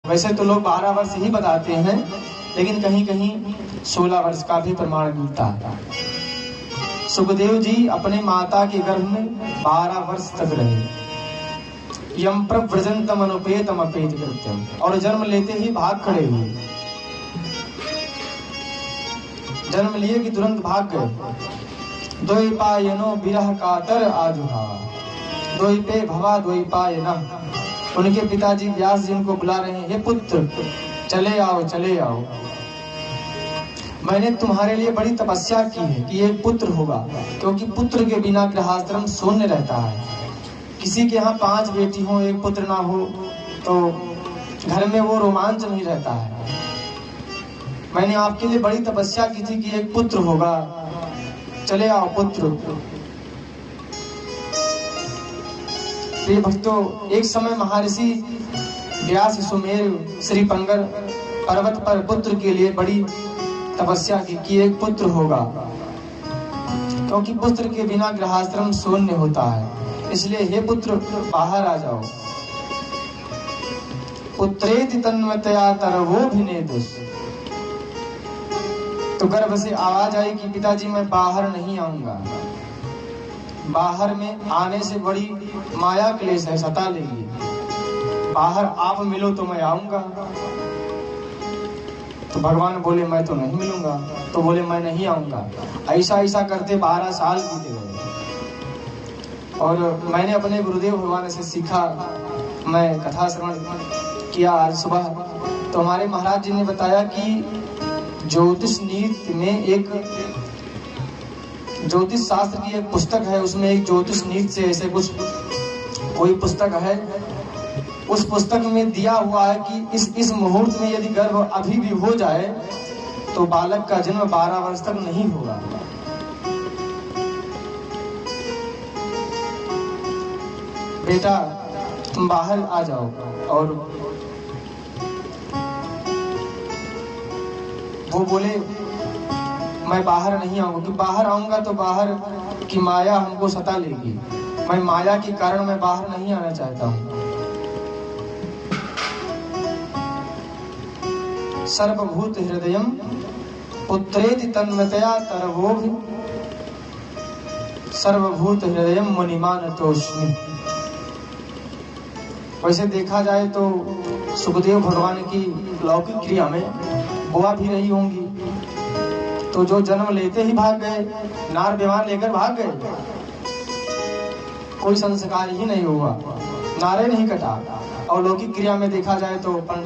वैसे तो लोग 12 वर्ष ही बताते हैं, लेकिन कहीं कहीं 16 वर्ष का भी प्रमाण मिलता है। सुखदेव जी अपने माता के गर्भ में 12 वर्ष तक रहे। यम प्रव्रजंतम अनुपेतम अपेत कृत्यम, और जन्म लेते ही भाग खड़े हुए। जन्म लिए कि तुरंत भाग गए। द्वैपायनो विरह कातर आजुहा, द्वैपे भवा द्वैपायनः। उनके पिताजी व्यास जी उनको बुला रहे हैं, हे पुत्र चले आओ चले आओ, मैंने तुम्हारे लिए बड़ी तपस्या की है कि एक पुत्र होगा, क्योंकि पुत्र के बिना गृहस्थाश्रम शून्य रहता है। किसी के यहाँ 5 बेटी हो, एक पुत्र ना हो तो घर में वो रोमांच नहीं रहता है। मैंने आपके लिए बड़ी तपस्या की थी कि एक पुत्र होगा, चले आओ पुत्र। प्रिय भक्तों, एक समय महर्षि व्यास सुमेर श्री पंगर पर्वत पर पुत्र के लिए बड़ी तपस्या की कि एक पुत्र होगा, क्योंकि पुत्र के बिना गृहस्थाश्रम शून्य होता है। इसलिए हे पुत्र बाहर आ जाओ। पुत्रेति तन्मतया तरवोभिनेदुष, तो गर्भ से आवाज आई कि पिताजी मैं बाहर नहीं आऊंगा। बाहर में आने से बड़ी माया क्लेश है, सता लेगी। बाहर आप मिलो तो मैं आऊंगा। तो भगवान बोले मैं तो नहीं मिलूंगा। तो बोले मैं नहीं आऊंगा। ऐसा ऐसा करते 12 साल बीते गए। और मैंने अपने गुरुदेव भगवान से सीखा, मैं कथा श्रवण किया आज सुबह, तो हमारे महाराज जी ने बताया कि ज्योतिष नीति में एक ज्योतिष शास्त्र की एक पुस्तक है, उसमें एक ज्योतिष नीति से ऐसे कुछ कोई पुस्तक है। उस पुस्तक में दिया हुआ है कि इस मुहूर्त में यदि गर्भ अभी भी हो जाए तो बालक का जन्म 12 वर्ष तक नहीं होगा। बेटा तुम बाहर आ जाओ। और वो बोले मैं बाहर नहीं आऊंगा, कि बाहर आऊंगा तो बाहर की माया हमको सता लेगी। मैं माया के कारण मैं बाहर नहीं आना चाहता हूँ। सर्वभूत हृदयम पुत्रेति तन्मतया तरवोभि, सर्वभूत हृदयम मुनिमानतोस्मि। वैसे देखा जाए तो सुखदेव भगवान की लौकिक क्रिया में बुआ भी रही होंगी, तो जो जन्म लेते ही भाग गए, नार विमान लेकर भाग गए, कोई संस्कार ही नहीं हुआ, नारे नहीं कटा। और लौकिक क्रिया में देखा जाए तो पंडित